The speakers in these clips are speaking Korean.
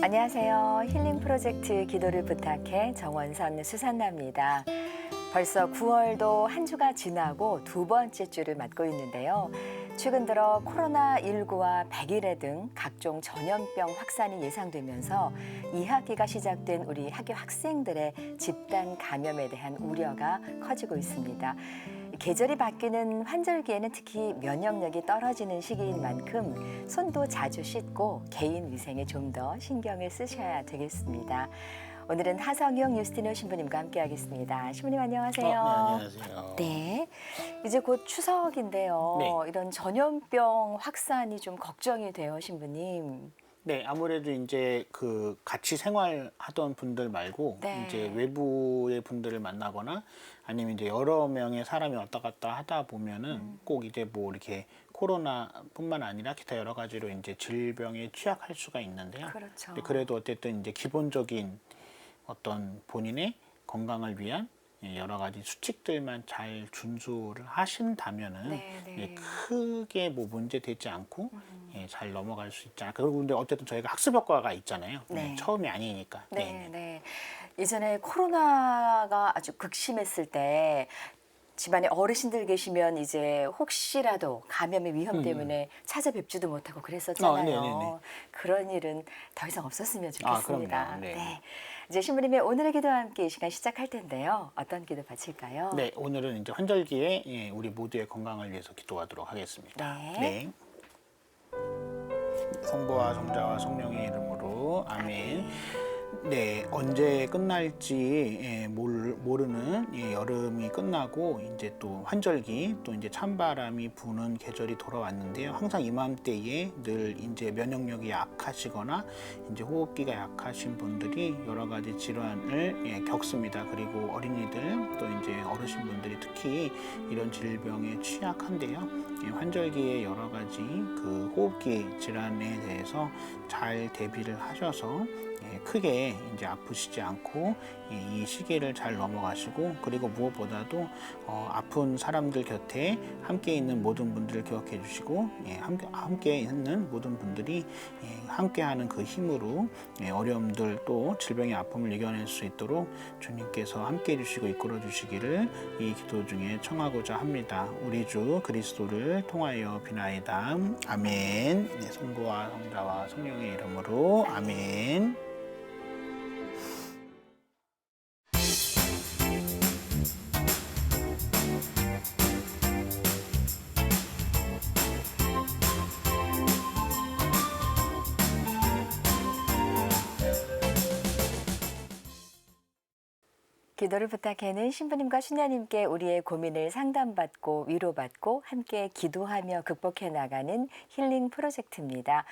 안녕하세요. 힐링 프로젝트 기도를 부탁해 정원선 수산나입니다. 벌써 9월도 한 주가 지나고 두 번째 주를 맞고 있는데요. 최근 들어 코로나19와 백일해 등 각종 전염병 확산이 예상되면서 2학기가 시작된 우리 학교 학생들의 집단 감염에 대한 우려가 커지고 있습니다. 계절이 바뀌는 환절기에는 특히 면역력이 떨어지는 시기인 만큼 손도 자주 씻고 개인 위생에 좀 더 신경을 쓰셔야 되겠습니다. 오늘은 하성용 유스티노 신부님과 함께하겠습니다. 신부님 안녕하세요. 네, 안녕하세요. 네, 이제 곧 추석인데요. 네. 이런 전염병 확산이 좀 걱정이 돼요, 신부님. 네, 아무래도 이제 그 같이 생활하던 분들 말고 네. 이제 외부의 분들을 만나거나 아니면 이제 여러 명의 사람이 왔다 갔다 하다 보면은 꼭 이제 뭐 이렇게 코로나뿐만 아니라 기타 여러 가지로 이제 질병에 취약할 수가 있는데요. 그렇죠. 근데 그래도 어쨌든 이제 기본적인 어떤 본인의 건강을 위한 여러 가지 수칙들만 잘 준수를 하신다면은 네. 크게 뭐 문제 되지 않고 잘 넘어갈 수 있지 않을까. 그리고 근데 어쨌든 저희가 학습 효과가 있잖아요. 네. 처음이 아니니까. 네. 예전에 코로나가 아주 극심했을 때 집안에 어르신들 계시면 이제 혹시라도 감염의 위험 때문에 찾아뵙지도 못하고 그랬었잖아요. 네네네. 그런 일은 더 이상 없었으면 아, 좋겠습니다. 그럼요. 네. 이제 신부님의 오늘의 기도와 함께 이 시간 시작할 텐데요. 어떤 기도 바칠까요? 네, 오늘은 이제 환절기에 우리 모두의 건강을 위해서 기도하도록 하겠습니다. 네. 성부와 성자와 성령의 이름으로 아멘. 네, 언제 끝날지 모르는 여름이 끝나고 이제 또 환절기 또 이제 찬바람이 부는 계절이 돌아왔는데요. 항상 이맘때에 늘 이제 면역력이 약하시거나 이제 호흡기가 약하신 분들이 여러 가지 질환을 겪습니다. 그리고 어린이들 또 이제 어르신분들이 특히 이런 질병에 취약한데요. 환절기에 여러 가지 그 호흡기 질환에 대해서 잘 대비를 하셔서 크게 이제 아프시지 않고 이 시기를 잘 넘어가시고, 그리고 무엇보다도 아픈 사람들 곁에 함께 있는 모든 분들을 기억해 주시고 함께 있는 모든 분들이 함께하는 그 힘으로 어려움들 또 질병의 아픔을 이겨낼 수 있도록 주님께서 함께 해주시고 이끌어 주시기를 이 기도 중에 청하고자 합니다. 우리 주 그리스도를 통하여 비나이다. 아멘. 네, 성부와 성자와 성령의 이름으로 아멘. 기도를 부탁해는 신부님과 신녀님께 우리의 고민을 상담받고 위로받고 함께 기도하며 극복해 나가는 힐링 프로젝트입니다.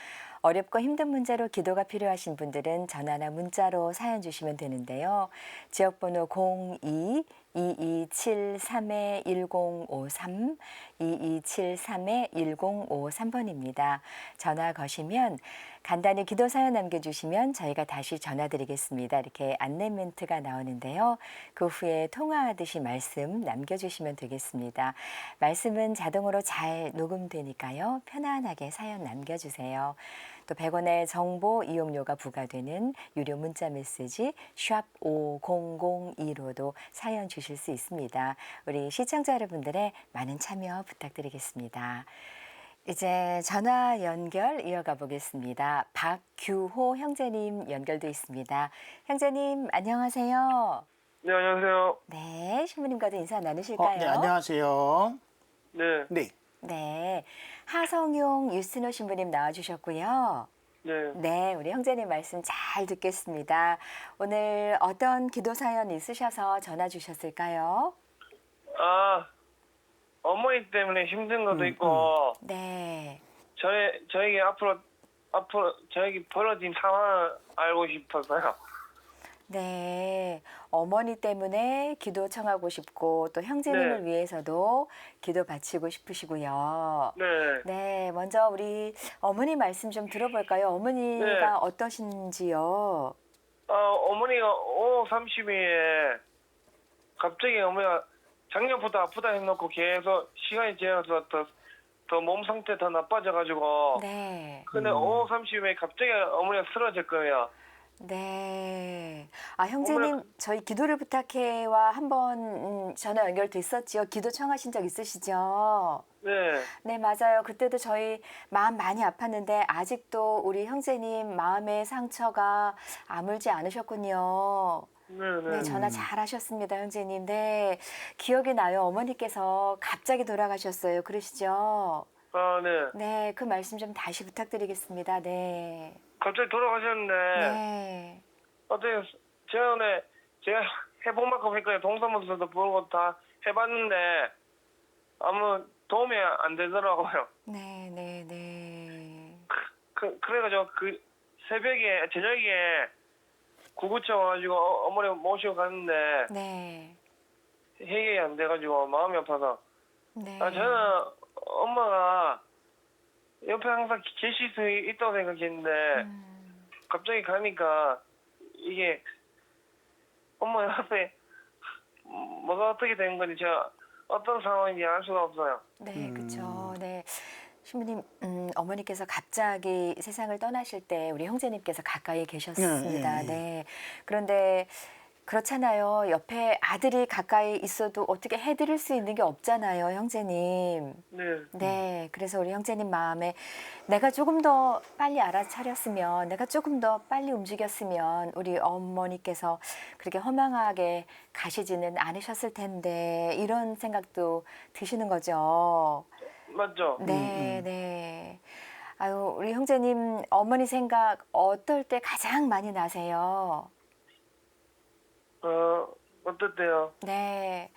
어렵고 힘든 문제로 기도가 필요하신 분들은 전화나 문자로 사연 주시면 되는데요. 지역번호 02-2273-1053, 2273-1053번입니다. 전화 거시면 간단히 기도 사연 남겨주시면 저희가 다시 전화드리겠습니다. 이렇게 안내 멘트가 나오는데요. 그 후에 통화하듯이 말씀 남겨주시면 되겠습니다. 말씀은 자동으로 잘 녹음되니까요. 편안하게 사연 남겨주세요. 또 100원의 정보 이용료가 부과되는 유료 문자 메시지 샵 5002로도 사연 주실 수 있습니다. 우리 시청자 여러분들의 많은 참여 부탁드리겠습니다. 이제 전화 연결 이어가 보겠습니다. 박규호 형제님 연결돼 있습니다. 형제님 안녕하세요. 네, 안녕하세요. 네, 신부님과도 인사 나누실까요? 네, 안녕하세요. 네, 네. 네, 하성용 유스티노 신부님 나와주셨고요. 네. 네, 우리 형제님 말씀 잘 듣겠습니다. 오늘 어떤 기도 사연 있으셔서 전화 주셨을까요? 아, 어머니 때문에 힘든 것도 있고, 네, 저에게 앞으로 저에게 벌어진 상황을 알고 싶어서요. 네, 어머니 때문에 기도 청하고 싶고 또 형제님을 네. 위해서도 기도 바치고 싶으시고요. 네. 네, 먼저 우리 어머니 말씀 좀 들어볼까요? 어머니가 네. 어떠신지요? 어머니가 5, 30일에 갑자기 어머니가 작년부터 아프다 해놓고 계속 시간이 지나서 더 더 몸 상태 더 나빠져가지고. 네. 근데 오후 30에 갑자기 어머니가 쓰러졌거든요. 네. 아, 형제님, 저희 기도를 부탁해와 한번 전화 연결됐었지요. 기도 청하신 적 있으시죠? 네. 네, 맞아요. 그때도 저희 마음 많이 아팠는데 아직도 우리 형제님 마음의 상처가 아물지 않으셨군요. 네네. 네, 전화 잘하셨습니다, 형제님. 네, 기억이 나요. 어머니께서 갑자기 돌아가셨어요. 그러시죠? 아, 네. 네, 그 말씀 좀 다시 부탁드리겠습니다. 네. 갑자기 돌아가셨는데 네. 어떻게 제가 오늘 제가 해본 만큼 했거든요. 동사무소도 보는 거 다 해봤는데 아무 도움이 안 되더라고요. 네, 네, 네. 그래가지고 그 새벽에 저녁에 구구청 와가지고 어머니 모시고 갔는데 네. 해결이 안 돼가지고 마음이 아파서 네. 저는 엄마가 옆에 항상 계실 수 있다고 생각했는데 갑자기 가니까 이게 엄마 옆에 뭐가 어떻게 된 건지 제가 어떤 상황인지 알 수가 없어요. 네, 그렇죠. 네. 신부님, 어머니께서 갑자기 세상을 떠나실 때 우리 형제님께서 가까이 계셨습니다. 예. 네. 그런데 그렇잖아요. 옆에 아들이 가까이 있어도 어떻게 해드릴 수 있는 게 없잖아요, 형제님. 네. 네. 그래서 우리 형제님 마음에 내가 조금 더 빨리 알아차렸으면, 내가 조금 더 빨리 움직였으면 우리 어머니께서 그렇게 허망하게 가시지는 않으셨을 텐데 이런 생각도 드시는 거죠. 맞죠? 네, 네. 아유, 우리 형제님 어머니 생각 어떨 때 가장 많이 나세요? 어떻대요? 네.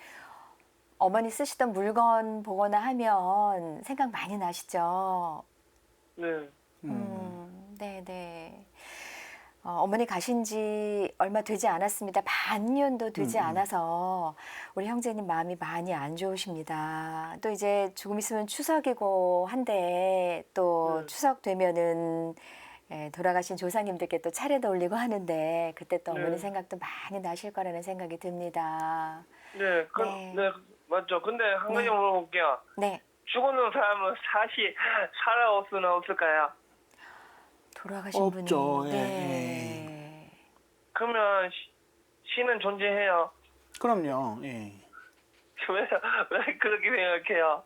어머니 쓰시던 물건 보거나 하면 생각 많이 나시죠? 네. 네, 네. 어머니 가신 지 얼마 되지 않았습니다. 반년도 되지 않아서 우리 형제님 마음이 많이 안 좋으십니다. 또 이제 조금 있으면 추석이고 한데 또 추석 되면은 돌아가신 조상님들께 또 차례도 올리고 하는데 그때 또 어머니 생각도 많이 나실 거라는 생각이 듭니다. 네. 네. 네. 맞죠. 근데 한 가지 네. 물어볼게요. 네. 죽은 사람은 다시 살아올 수는 없을까요? 돌아가신 없죠. 분이 예, 네. 그러면 신은 존재해요. 그럼요. 예. 왜 그렇게 생각해요?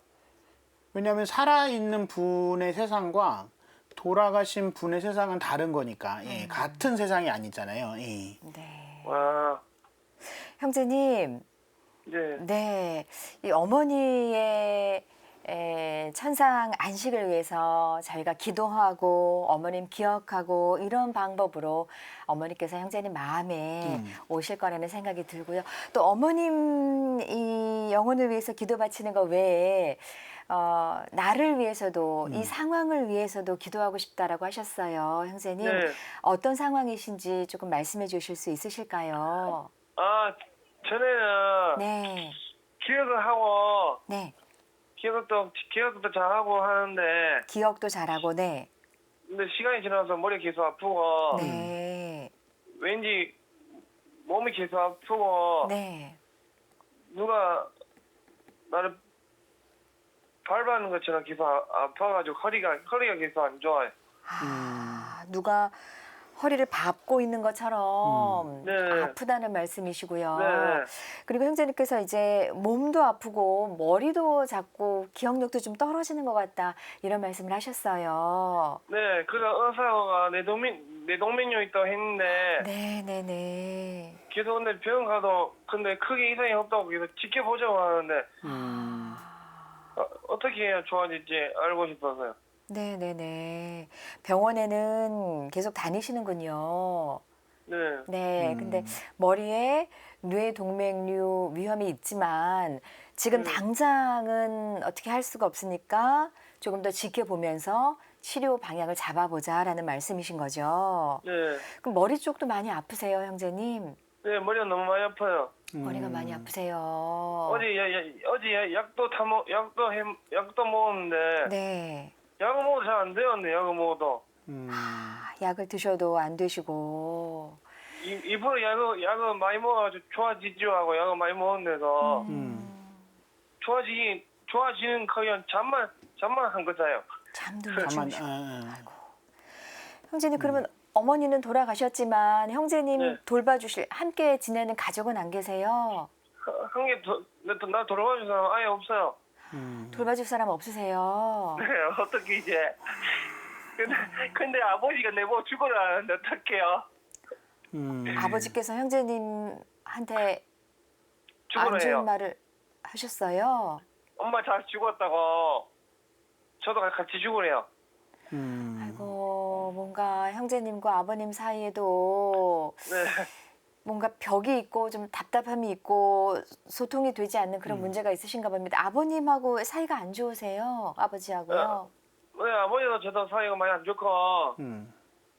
왜냐하면 살아있는 분의 세상과 돌아가신 분의 세상은 다른 거니까 예, 같은 세상이 아니잖아요. 예. 네. 와. 형제님, 네. 네, 이 어머니의 천상 안식을 위해서 저희가 기도하고 어머님 기억하고 이런 방법으로 어머니께서 형제님 마음에 오실 거라는 생각이 들고요. 또 어머님 이 영혼을 위해서 기도 바치는 것 외에 나를 위해서도 이 상황을 위해서도 기도하고 싶다라고 하셨어요, 형제님. 네. 어떤 상황이신지 조금 말씀해 주실 수 있으실까요? 전에는 네, 기억을 하고 네. 기억도 잘하고 하는데 기억도 잘하고, 네. 근데 시간이 지나서 머리 계속 아프고 네. 왠지 몸이 계속 아프고 네. 누가 나를 밟아하는 것처럼 계속 아파가지고 허리가 계속 안 좋아요. 누가 허리를 밟고 있는 것처럼 네. 아프다는 말씀이시고요. 네. 그리고 형제님께서 이제 몸도 아프고 머리도 자꾸 기억력도 좀 떨어지는 것 같다 이런 말씀을 하셨어요. 네, 그래서 의사가 내 동맥류 있다고 했는데 네네네. 계속 근데 병원 가도 근데 크게 이상이 없다고 계속 지켜보자고 하는데 어떻게 해야 좋아질지 알고 싶어서요. 네네네. 병원에는 계속 다니시는군요. 네. 네, 근데 머리에 뇌 동맥류 위험이 있지만 지금 당장은 어떻게 할 수가 없으니까 조금 더 지켜보면서 치료 방향을 잡아보자라는 말씀이신 거죠. 네. 그럼 머리 쪽도 많이 아프세요, 형제님? 네, 머리가 너무 많이 아파요. 머리가 많이 아프세요. 어제 약도 먹었는데 네. 약을 먹어도 잘 안 돼요. 약을 먹어도 약을 드셔도 안 되시고. 입으로 약을 많이 먹어가지고 좋아지죠 하고 약을 많이 먹었는데도 좋아지는 커녕 잠만 한 거잖아요. 잠도 못 가만. 주무시고. 어. 형제님 그러면 어머니는 돌아가셨지만 형제님 네. 돌봐주실 함께 지내는 가족은 안 계세요? 나 돌아가는 사람 아예 없어요. 돌봐줄 사람 없으세요? 네, 어떻게 이제. 근데 아버지가 내보고 죽으라는데 어떡해요? 아버지께서 형제님한테 안 죽으래요. 좋은 말을 하셨어요? 엄마 잘 죽었다고. 저도 같이 죽으래요. 아이고 뭔가 형제님과 아버님 사이에도 네. 뭔가 벽이 있고 좀 답답함이 있고 소통이 되지 않는 그런 문제가 있으신가 봅니다. 아버님하고 사이가 안 좋으세요? 아버지하고요? 네, 아버지도 저도 사이가 많이 안 좋고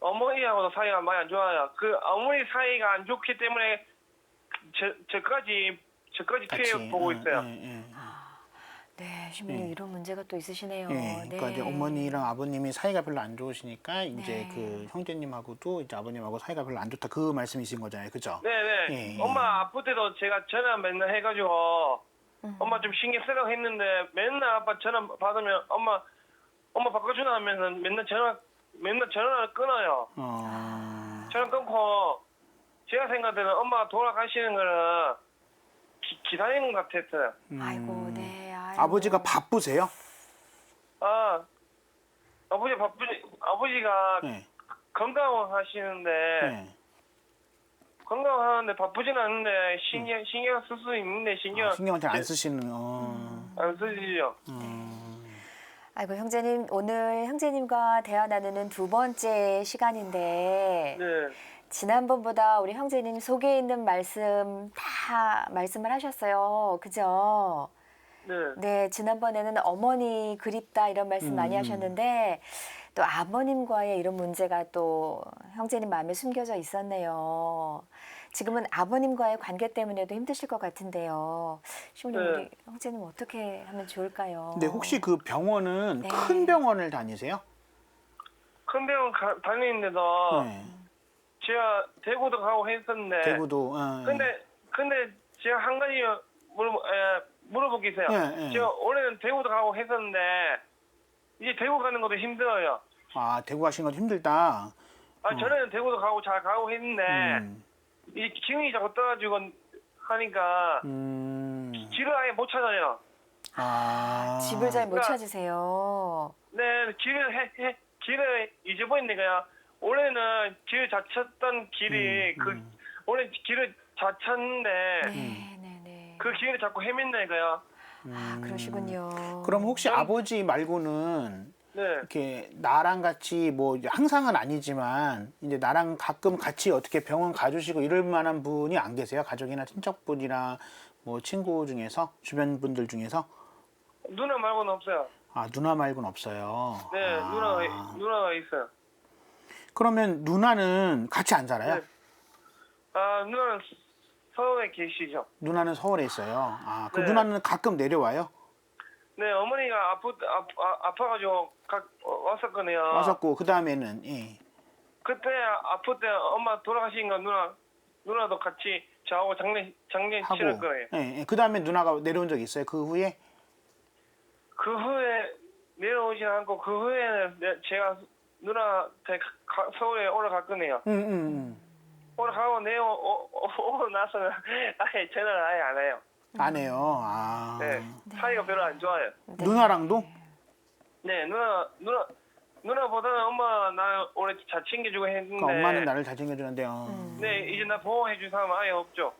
어머니하고도 사이가 많이 안 좋아요. 그 어머니 사이가 안 좋기 때문에 저까지 피해 보고 있어요. 네, 신부님 이런 문제가 또 있으시네요. 예, 그러니까 이제 어머니랑 아버님이 사이가 별로 안 좋으시니까 이제 네. 그 형제님하고도 이제 아버님하고 사이가 별로 안 좋다 그 말씀이신 거잖아요, 그죠? 네네. 예. 엄마 아플 때도 제가 전화 맨날 해가지고 엄마 좀 신경 쓰라고 했는데 맨날 아빠 전화 받으면 엄마 바꿔주나 하면은 맨날 전화를 끊어요. 전화 끊고 제가 생각할 때는 엄마가 돌아가시는 거는 기다리는 것 같았어요. 아이고, 네. 아이고. 아버지가 바쁘세요? 아버지가 네. 건강하시는데 네. 건강하는데 바쁘진 않은데 신경 쓸 수 있는데 신경을 잘 안 쓰시는. 안 쓰시죠. 아이고, 형제님, 오늘 형제님과 대화 나누는 두 번째 시간인데, 네. 지난번보다 우리 형제님 속에 있는 말씀 다 말씀을 하셨어요. 그죠? 네. 네, 지난번에는 어머니 그립다 이런 말씀 많이 하셨는데, 또 아버님과의 이런 문제가 또 형제님 마음에 숨겨져 있었네요. 지금은 아버님과의 관계 때문에도 힘드실 것 같은데요. 시부님, 네. 우리 형제님 어떻게 하면 좋을까요? 근데 혹시 그 병원은 네. 큰 병원을 다니세요? 큰 병원 다니는데도 네. 제가 대구도 가고 했었는데 대구도. 근데 제가 한 가지 물어볼 게 있어요. 네. 제가 올해는 대구도 가고 했었는데 이제 대구 가는 것도 힘들어요. 아, 대구 가시는 건 힘들다. 전에는 대구도 가고 잘 가고 했는데 이 기운이 자꾸 떠가지고 하니까 길을 아예 못 찾아요. 집을 잘 못 그러니까- 찾으세요. 네, 길을 잊어버린데 그냥 올해는 길 잘 찾던 길이 올해 길을 잘 찾는데 네. 그 길을 자꾸 헤맨네 그요. 아, 그러시군요. 그럼 혹시 아버지 말고는 네, 이렇게 나랑 같이 뭐 이제 항상은 아니지만 이제 나랑 가끔 같이 어떻게 병원 가주시고 이럴 만한 분이 안 계세요? 가족이나 친척분이나 뭐 친구 중에서 주변 분들 중에서? 누나 말고는 없어요. 아, 누나 말고는 없어요. 네, 누나가 있어요. 그러면 누나는 같이 안 살아요? 네. 누나는 서울에 계시죠. 누나는 서울에 있어요. 아, 그 네. 누나는 가끔 내려와요? 네, 어머니가 아파가지고 왔었거든요. 왔었고 그 다음에는 예. 그때 아플 때 엄마 돌아가신 거 누나도 같이 저하고 장례 치를 하고 거예요. 예. 그 다음에 누나가 내려온 적 있어요? 그 후에? 그 후에 내려오진 않고 그 후에는 제가 누나한테 서울에 올라갔거든요. 올라가고 오고 나서는 아예 전화를 아예 안 해요. 안 해요. 아. 네, 사이가 별로 안 좋아요. 누나랑도? 네, 누나보다는 엄마 나 오래 잘 챙겨주고 했는데. 그러니까 엄마는 나를 잘 챙겨주는데요. 네, 이제 나 보호해줄 사람은 아예 없죠.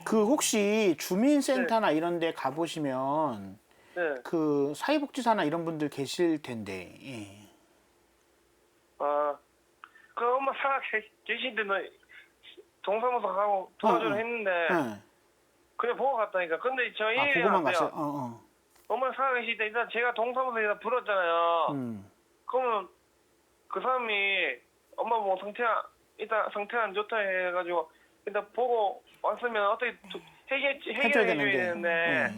그 혹시 주민센터나 이런 데 가보시면 네, 그 사회복지사나 이런 분들 계실 텐데. 예. 그 엄마 살아 계실 때는 동사무소 가고 도와주려 했는데 예. 그냥 보고 갔다니까. 근데 저 아, 일이 보고만 안 돼요. 갔어요? 엄마 살아 계실 때 일단 제가 동사무소에다 불었잖아요. 그러면 그 사람이 엄마 뭐 일단 상태 안 좋다 해가지고 일단 보고 왔으면 어떻게 해결해 줘야 되는데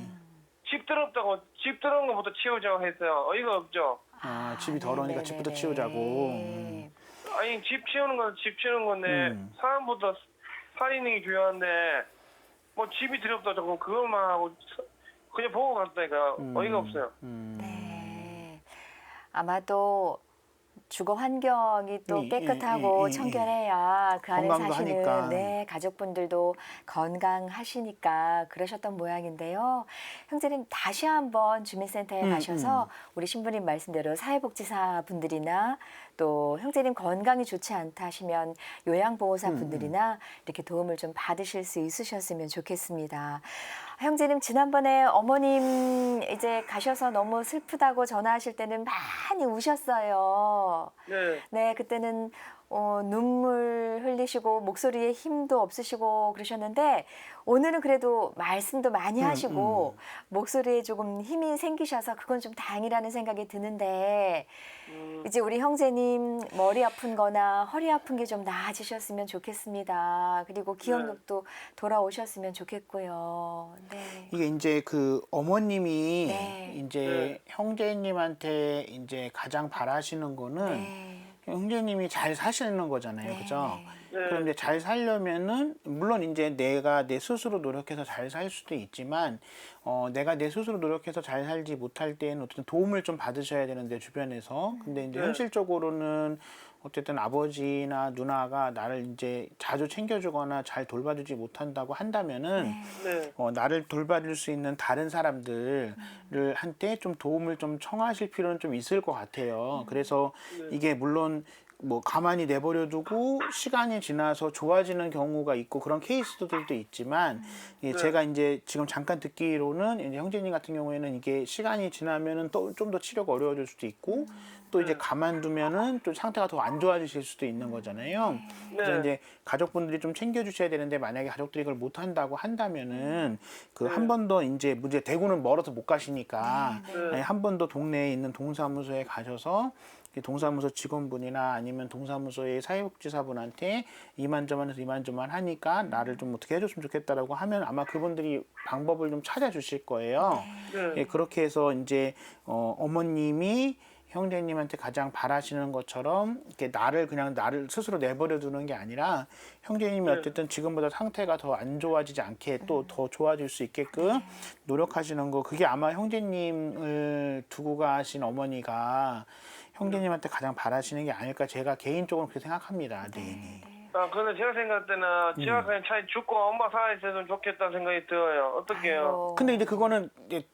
집 더럽다고 집 더러운 것부터 치우자고 했어요. 어이가 없죠. 아, 집이 더러우니까 집부터 치우자고. 아니 집 치우는 건 집 치우는 건데 사람부터 살리는 게 중요한데 뭐 집이 더럽다 자꾸 그것만 하고 그냥 보고 갔다니까 어이가 없어요. 네. 아마도 주거 환경이 또 깨끗하고 청결해야 그 안에 건강도 사시는 하니까. 네, 가족분들도 건강하시니까 그러셨던 모양인데요. 형제님 다시 한번 주민센터에 가셔서 우리 신부님 말씀대로 사회복지사 분들이나 또 형제님 건강이 좋지 않다 하시면 요양보호사 분들이나 이렇게 도움을 좀 받으실 수 있으셨으면 좋겠습니다. 형제님 지난번에 어머님 이제 가셔서 너무 슬프다고 전화하실 때는 많이 우셨어요. 네. 네, 그때는 눈물 흘리시고 목소리에 힘도 없으시고 그러셨는데 오늘은 그래도 말씀도 많이 하시고 목소리에 조금 힘이 생기셔서 그건 좀 다행이라는 생각이 드는데 이제 우리 형제님 머리 아픈 거나 허리 아픈 게 좀 나아지셨으면 좋겠습니다. 그리고 기억력도 돌아오셨으면 좋겠고요. 네. 이게 이제 그 어머님이 네. 이제 형제님한테 이제 가장 바라시는 거는 네. 형제님이 잘 사시는 거잖아요. 네, 그죠? 네. 그럼 이제 잘 살려면은 물론 이제 내가 내 스스로 노력해서 잘 살 수도 있지만 내가 내 스스로 노력해서 잘 살지 못할 때는 어쨌든 도움을 좀 받으셔야 되는데 주변에서 근데 이제 네. 현실적으로는 어쨌든 아버지나 누나가 나를 이제 자주 챙겨주거나 잘 돌봐주지 못한다고 한다면은 네. 나를 돌봐줄 수 있는 다른 사람들을 한테 좀 도움을 좀 청하실 필요는 좀 있을 것 같아요. 그래서 이게 물론 뭐 가만히 내버려두고 시간이 지나서 좋아지는 경우가 있고 그런 케이스들도 있지만 예, 제가 이제 지금 잠깐 듣기로는 이제 형제님 같은 경우에는 이게 시간이 지나면은 또 좀 더 치료가 어려워질 수도 있고 또 이제 가만두면은 또 상태가 더 안 좋아지실 수도 있는 거잖아요. 그래서 네. 이제 가족분들이 좀 챙겨주셔야 되는데 만약에 가족들이 그걸 못 한다고 한다면은 그 한 번 더 이제 문제 대구는 멀어서 못 가시니까 네. 한 번 더 동네에 있는 동사무소에 가셔서 동사무소 직원분이나 아니면 동사무소의 사회복지사분한테 이만저만 하니까 나를 좀 어떻게 해줬으면 좋겠다라고 하면 아마 그분들이 방법을 좀 찾아주실 거예요. 네. 예, 그렇게 해서 이제 어머님이 형제님한테 가장 바라시는 것처럼 이렇게 나를 스스로 내버려 두는 게 아니라 형제님이 어쨌든 지금보다 상태가 더 안 좋아지지 않게 또 더 좋아질 수 있게끔 노력하시는 거 그게 아마 형제님을 두고 가신 어머니가 형제님한테 가장 바라시는 게 아닐까 제가 개인적으로 그렇게 생각합니다. 네. 아, 근데 제가 생각할 때는 제가 그냥 차라리 죽고 엄마 살아있으면 좋겠다는 생각이 들어요. 어떡해요? 아이고. 근데 이제 그거는 이제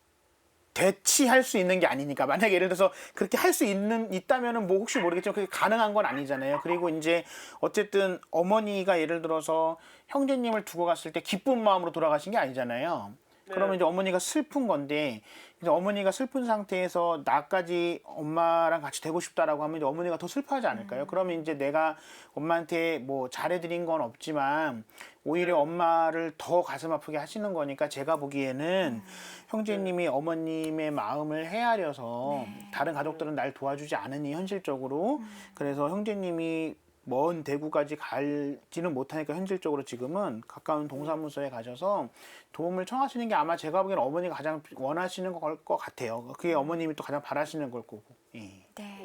대치할 수 있는 게 아니니까 만약에 예를 들어서 그렇게 할 수 있다면은 뭐 혹시 모르겠지만 그게 가능한 건 아니잖아요. 그리고 이제 어쨌든 어머니가 예를 들어서 형제님을 두고 갔을 때 기쁜 마음으로 돌아가신 게 아니잖아요. 그러면 이제 어머니가 슬픈 건데 이제 어머니가 슬픈 상태에서 나까지 엄마랑 같이 되고 싶다라고 하면 이제 어머니가 더 슬퍼하지 않을까요? 그러면 이제 내가 엄마한테 뭐 잘해드린 건 없지만 오히려 엄마를 더 가슴 아프게 하시는 거니까 제가 보기에는 형제님이 어머님의 마음을 헤아려서 다른 가족들은 날 도와주지 않으니 현실적으로 그래서 형제님이 먼 대구까지 갈지는 못하니까 현실적으로 지금은 가까운 동사무소에 가셔서 도움을 청하시는 게 아마 제가 보기에는 어머니가 가장 원하시는 걸 것 같아요. 그게 어머님이 또 가장 바라시는 걸 거고. 예. 네.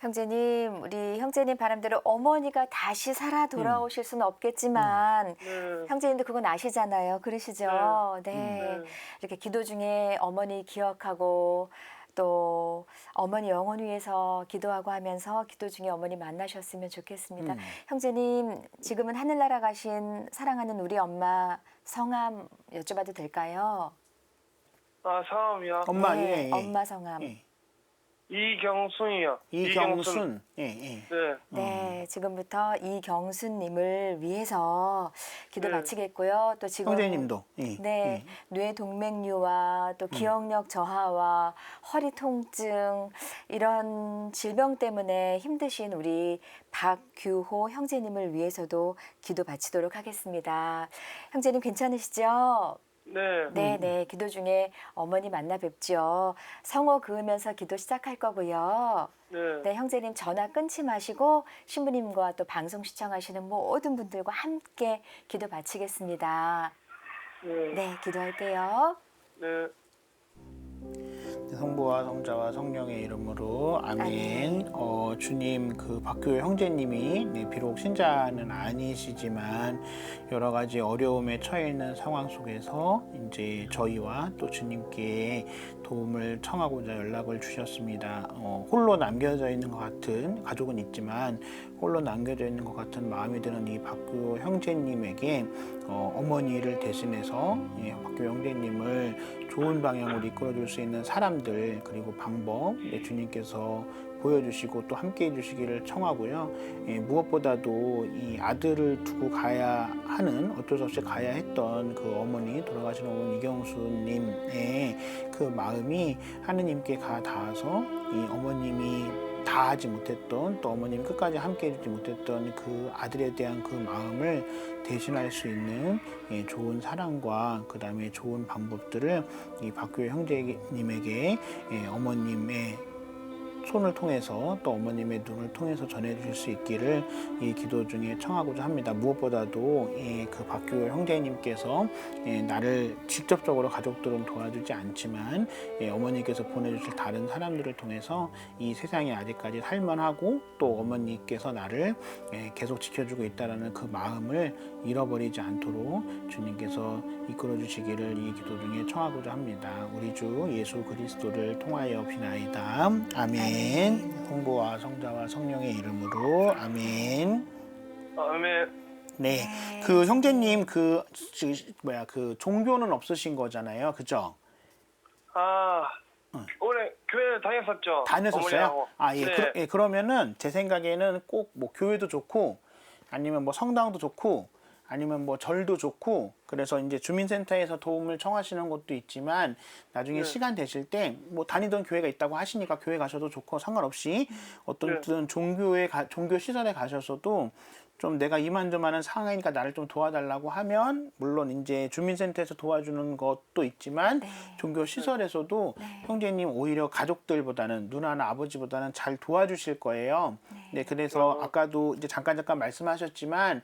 형제님, 우리 형제님 바람대로 어머니가 다시 살아 돌아오실 수는 없겠지만 네. 형제님도 그건 아시잖아요. 그러시죠? 네. 이렇게 기도 중에 어머니 기억하고 또 어머니 영혼 위해서 기도하고 하면서 기도 중에 어머니 만나셨으면 좋겠습니다. 형제님, 지금은 하늘나라 가신 사랑하는 우리 엄마 성함 여쭤봐도 될까요? 아, 성함이요? 엄마 네, 예. 엄마 성함. 예. 이경순이요. 이경순. 예, 예. 네. 네, 지금부터 이경순님을 위해서 기도 네. 바치겠고요. 또 지금 형제님도. 예. 네, 뇌 동맥류와 또 기억력 저하와 허리 통증 이런 질병 때문에 힘드신 우리 박규호 형제님을 위해서도 기도 바치도록 하겠습니다. 형제님 괜찮으시죠? 네. 네, 기도 중에 어머니 만나 뵙죠. 성호 그으면서 기도 시작할 거고요. 네. 네, 형제님 전화 끊지 마시고 신부님과 또 방송 시청하시는 모든 분들과 함께 기도 바치겠습니다. 네. 네, 기도할게요. 네. 성부와 성자와 성령의 이름으로 아멘. 주님 그 박교회 형제님이 비록 신자는 아니시지만 여러 가지 어려움에 처해 있는 상황 속에서 이제 저희와 또 주님께 도움을 청하고자 연락을 주셨습니다. 홀로 남겨져 있는 것 같은 가족은 있지만 홀로 남겨져 있는 것 같은 마음이 드는 이 박교 형제님에게 어머니를 대신해서 박교 형제님을 좋은 방향으로 이끌어줄 수 있는 사람들 그리고 방법 주님께서 보여주시고 또 함께해 주시기를 청하고요. 무엇보다도 이 아들을 두고 가야 하는 어쩔 수 없이 가야 했던 그 어머니 돌아가신 어머니 이경수님의 그 마음이 하느님께 가 닿아서 이 어머님이 다 하지 못했던 또 어머님이 끝까지 함께 해주지 못했던 그 아들에 대한 그 마음을 대신할 수 있는 좋은 사랑과 그 다음에 좋은 방법들을 이 박교회 형제님에게 어머님의 손을 통해서 또 어머님의 눈을 통해서 전해주실 수 있기를 이 기도 중에 청하고자 합니다. 무엇보다도 그 박교회 형제님께서 나를 직접적으로 가족들은 도와주지 않지만 어머니께서 보내주실 다른 사람들을 통해서 이 세상에 아직까지 살만하고 또 어머니께서 나를 계속 지켜주고 있다는 그 마음을 잃어버리지 않도록 주님께서 이끌어 주시기를 이 기도 중에 청하고자 합니다. 우리 주 예수 그리스도를 통하여 비나이다. 아멘. 성부와 성자와 성령의 이름으로 아멘. 아멘. 네, 그 형제님 그 종교는 없으신 거잖아요, 그죠? 올해 교회 다녔었죠. 다녔었어요? 어머니하고. 네. 그러면은 제 생각에는 꼭 뭐 교회도 좋고 아니면 뭐 성당도 좋고 아니면 뭐 절도 좋고 그래서 이제 주민센터에서 도움을 청하시는 것도 있지만 나중에 시간 되실 때 뭐 다니던 교회가 있다고 하시니까 교회 가셔도 좋고 상관없이 어떤 종교 시설에 가셔서도 좀 내가 이만저만한 상황이니까 나를 좀 도와달라고 하면 물론 이제 주민센터에서 도와주는 것도 있지만 종교 시설에서도 형제님 오히려 가족들보다는 누나나 아버지보다는 잘 도와주실 거예요. 네, 그래서 아까도 이제 잠깐 말씀하셨지만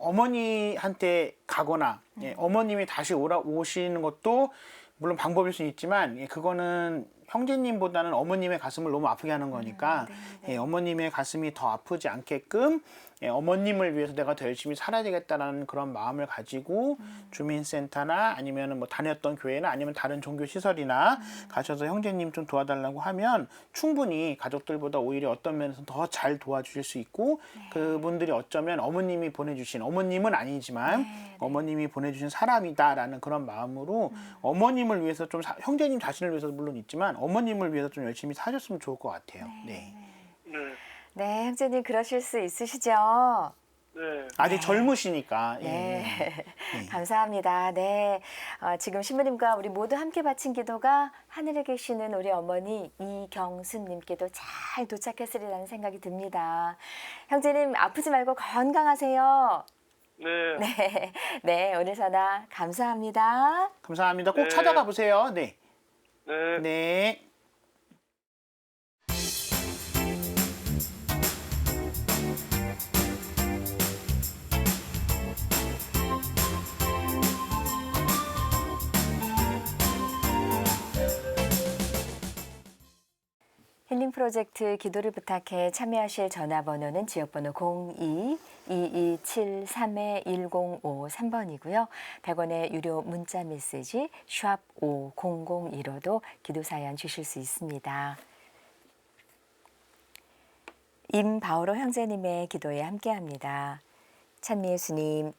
어머니한테 가거나 어머님이 다시 오시는 것도 물론 방법일 수는 있지만 그거는 형제님보다는 어머님의 가슴을 너무 아프게 하는 거니까 어머님의 가슴이 더 아프지 않게끔 어머님을 위해서 내가 더 열심히 살아야 되겠다라는 그런 마음을 가지고 주민센터나 아니면 뭐 다녔던 교회나 아니면 다른 종교 시설이나 가셔서 형제님 좀 도와달라고 하면 충분히 가족들보다 오히려 어떤 면에서 더 잘 도와주실 수 있고 그분들이 어쩌면 어머님이 보내주신 어머님은 아니지만 어머님이 보내주신 사람이다라는 그런 마음으로 어머님을 위해서 좀 형제님 자신을 위해서도 물론 있지만 어머님을 위해서 좀 열심히 사셨으면 좋을 것 같아요. 네, 형제님 그러실 수 있으시죠? 네. 아직 젊으시니까. 네. 감사합니다. 네. 지금 신부님과 우리 모두 함께 바친 기도가 하늘에 계시는 우리 어머니 이경수님께도 잘 도착했으리라는 생각이 듭니다. 형제님 아프지 말고 건강하세요. 네. 네. 네. 오늘 전화 감사합니다. 감사합니다. 꼭 찾아가 보세요. 네. 네. 네. 힐링 프로젝트 기도를 부탁해 참여하실 전화번호는 지역번호 02-2273-1053번이고요. 100원의 유료 문자 메시지 샵 5001호도 기도 사연 주실 수 있습니다. 임바오로 형제님의 기도에 함께합니다. 찬미예수님,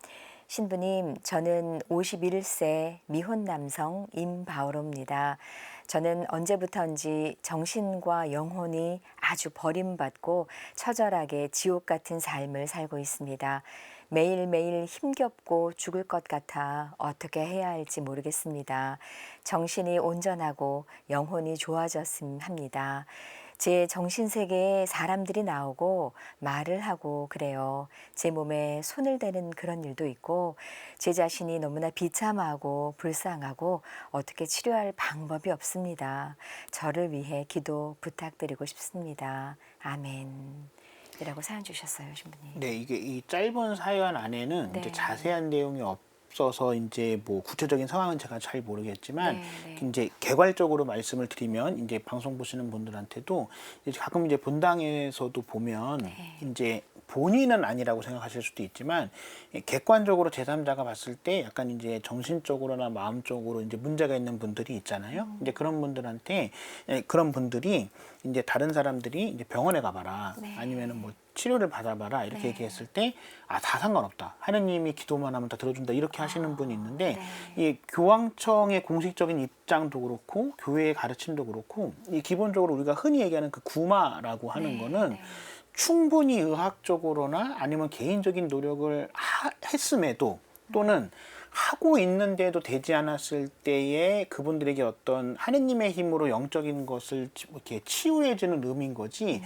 신부님, 저는 51세 미혼 남성 임바오로입니다. 저는 언제부턴지 정신과 영혼이 아주 버림받고 처절하게 지옥 같은 삶을 살고 있습니다. 매일매일 힘겹고 죽을 것 같아 어떻게 해야 할지 모르겠습니다. 정신이 온전하고 영혼이 좋아졌음 합니다. 제 정신세계에 사람들이 나오고 말을 하고 그래요. 제 몸에 손을 대는 그런 일도 있고 제 자신이 너무나 비참하고 불쌍하고 어떻게 치료할 방법이 없습니다. 저를 위해 기도 부탁드리고 싶습니다. 아멘. 이라고 사연 주셨어요, 신부님. 네, 이게 이 짧은 사연 안에는 네. 이제 자세한 내용이 없어서 이제 뭐 구체적인 상황은 제가 잘 모르겠지만 네. 이제 개괄적으로 말씀을 드리면 이제 방송 보시는 분들한테도 이제 가끔 이제 본당에서도 보면 네. 이제 본인은 아니라고 생각하실 수도 있지만 객관적으로 제3자가 봤을 때 약간 이제 정신적으로나 마음적으로 이제 문제가 있는 분들이 있잖아요. 이제 그런 분들한테 그런 분들이 이제 다른 사람들이 이제 병원에 가봐라 네. 아니면은 뭐 치료를 받아봐라 이렇게 네. 얘기했을 때 아, 다 상관없다. 하느님이 기도만 하면 다 들어준다. 이렇게 하시는 분이 있는데 네. 이 교황청의 공식적인 입장도 그렇고 교회의 가르침도 그렇고 이 기본적으로 우리가 흔히 얘기하는 그 구마라고 하는 네. 거는 네. 충분히 의학적으로나 아니면 개인적인 노력을 했음에도 또는 하고 있는데도 되지 않았을 때에 그분들에게 어떤 하느님의 힘으로 영적인 것을 이렇게 치유해주는 의미인 거지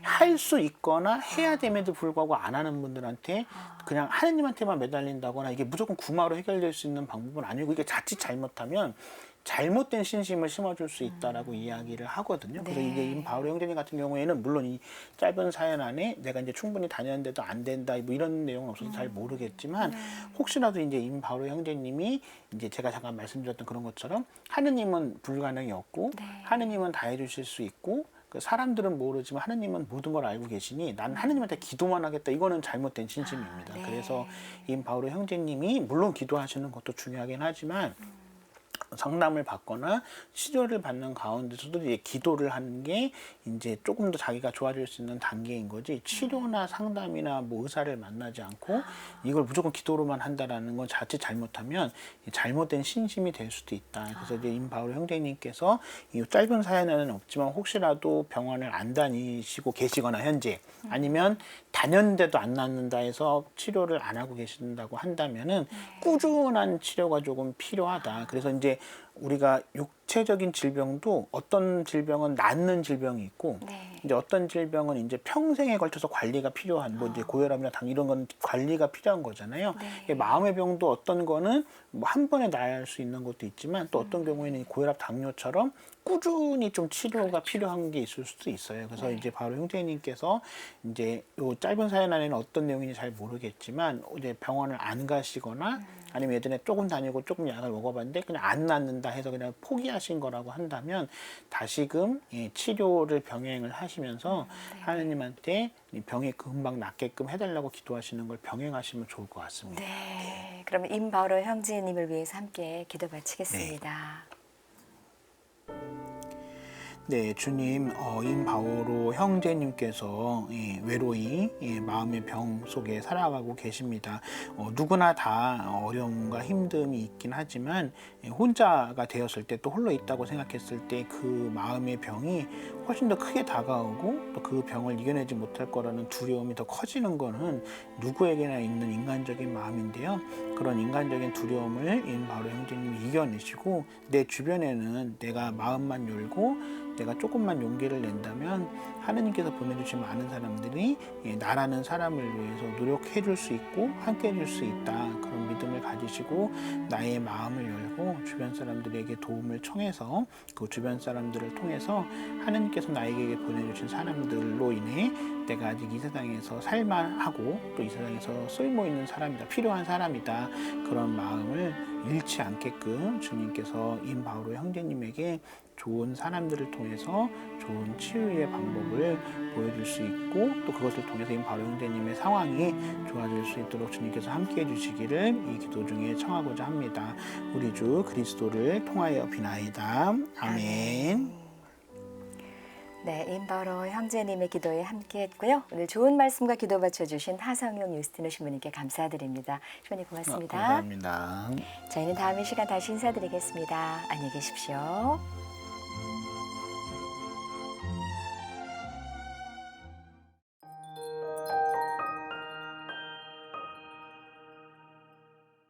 할 수 있거나 해야 됨에도 불구하고 안 하는 분들한테 그냥 하느님한테만 매달린다거나 이게 무조건 구마로 해결될 수 있는 방법은 아니고 이게 자칫 잘못하면 잘못된 신심을 심어줄 수 있다라고 이야기를 하거든요. 그래서 네. 이게 임바오로 형제님 같은 경우에는 물론 이 짧은 사연 안에 내가 이제 충분히 다녔는데도 안 된다 뭐 이런 내용은 없어서 잘 모르겠지만 혹시라도 이제 임바오로 형제님이 이제 제가 잠깐 말씀드렸던 그런 것처럼 하느님은 불가능이 없고 네. 하느님은 다 해주실 수 있고 그 사람들은 모르지만 하느님은 모든 걸 알고 계시니 나는 하느님한테 기도만 하겠다. 이거는 잘못된 신심입니다. 네. 그래서 임바오로 형제님이 물론 기도하시는 것도 중요하긴 하지만 상담을 받거나 치료를 받는 가운데서도 이제 기도를 하는 게 이제 조금 더 자기가 좋아질 수 있는 단계인 거지 치료나 상담이나 뭐 의사를 만나지 않고 이걸 무조건 기도로만 한다라는 건 자칫 잘못하면 잘못된 신심이 될 수도 있다. 그래서 이제 임바울 형제님께서 이 짧은 사연에는 없지만 혹시라도 병원을 안 다니시고 계시거나 현재 아니면 다녔는데도 안 낫는다 해서 치료를 안 하고 계신다고 한다면은 꾸준한 치료가 조금 필요하다. 그래서 이제 우리가 육체적인 질병도 어떤 질병은 낫는 질병이 있고 네. 이제 어떤 질병은 이제 평생에 걸쳐서 관리가 필요한 뭐 이제 고혈압이나 당 이런 건 관리가 필요한 거잖아요. 네. 마음의 병도 어떤 거는 뭐 한 번에 나을 수 있는 것도 있지만 또 어떤 경우에는 고혈압 당뇨처럼 꾸준히 좀 치료가 필요한 게 있을 수도 있어요. 그래서 이제 바로 형제님께서 이제 요 짧은 사연 안에는 어떤 내용인지 잘 모르겠지만 이제 병원을 안 가시거나 아니면 예전에 조금 다니고 조금 약을 먹어봤는데 그냥 안 낫는다 해서 그냥 포기하신 거라고 한다면 다시금 치료를 병행을 하시면서 하느님한테 이 병이 금방 낫게끔 해달라고 기도하시는 걸 병행하시면 좋을 것 같습니다. 네. 그러면 임바오로 형제님을 위해서 함께 기도 바치겠습니다. 네, 주님, 임바오로 형제님께서 외로이 마음의 병 속에 살아가고 계십니다. 누구나 다 어려움과 힘듦이 있긴 하지만 혼자가 되었을 때 또 홀로 있다고 생각했을 때 그 마음의 병이 훨씬 더 크게 다가오고 또 그 병을 이겨내지 못할 거라는 두려움이 더 커지는 거는 누구에게나 있는 인간적인 마음인데요. 그런 인간적인 두려움을 임바오로 형제님이 이겨내시고 내 주변에는 내가 마음만 열고 내가 조금만 용기를 낸다면 하느님께서 보내주신 많은 사람들이 나라는 사람을 위해서 노력해 줄 수 있고 함께 해줄 수 있다. 그런 믿음을 가지시고 나의 마음을 열고 주변 사람들에게 도움을 청해서 그 주변 사람들을 통해서 하느님께서 나에게 보내주신 사람들로 인해 내가 아직 이 세상에서 살만하고 또 이 세상에서 쓸모있는 사람이다. 필요한 사람이다. 그런 마음을 잃지 않게끔 주님께서 임바오로 형제님에게 좋은 사람들을 통해서 좋은 치유의 방법을 보여줄 수 있고 또 그것을 통해서 임바오로 형제님의 상황이 좋아질 수 있도록 주님께서 함께 해주시기를 이 기도 중에 청하고자 합니다. 우리 주 그리스도를 통하여 비나이다. 아멘. 네, 임바오로 형제님의 기도에 함께했고요. 오늘 좋은 말씀과 기도 바쳐주신 하성용 유스티노 신부님께 감사드립니다. 신부님 고맙습니다. 감사합니다. 저희는 다음 이 시간 다시 인사드리겠습니다. 안녕히 계십시오.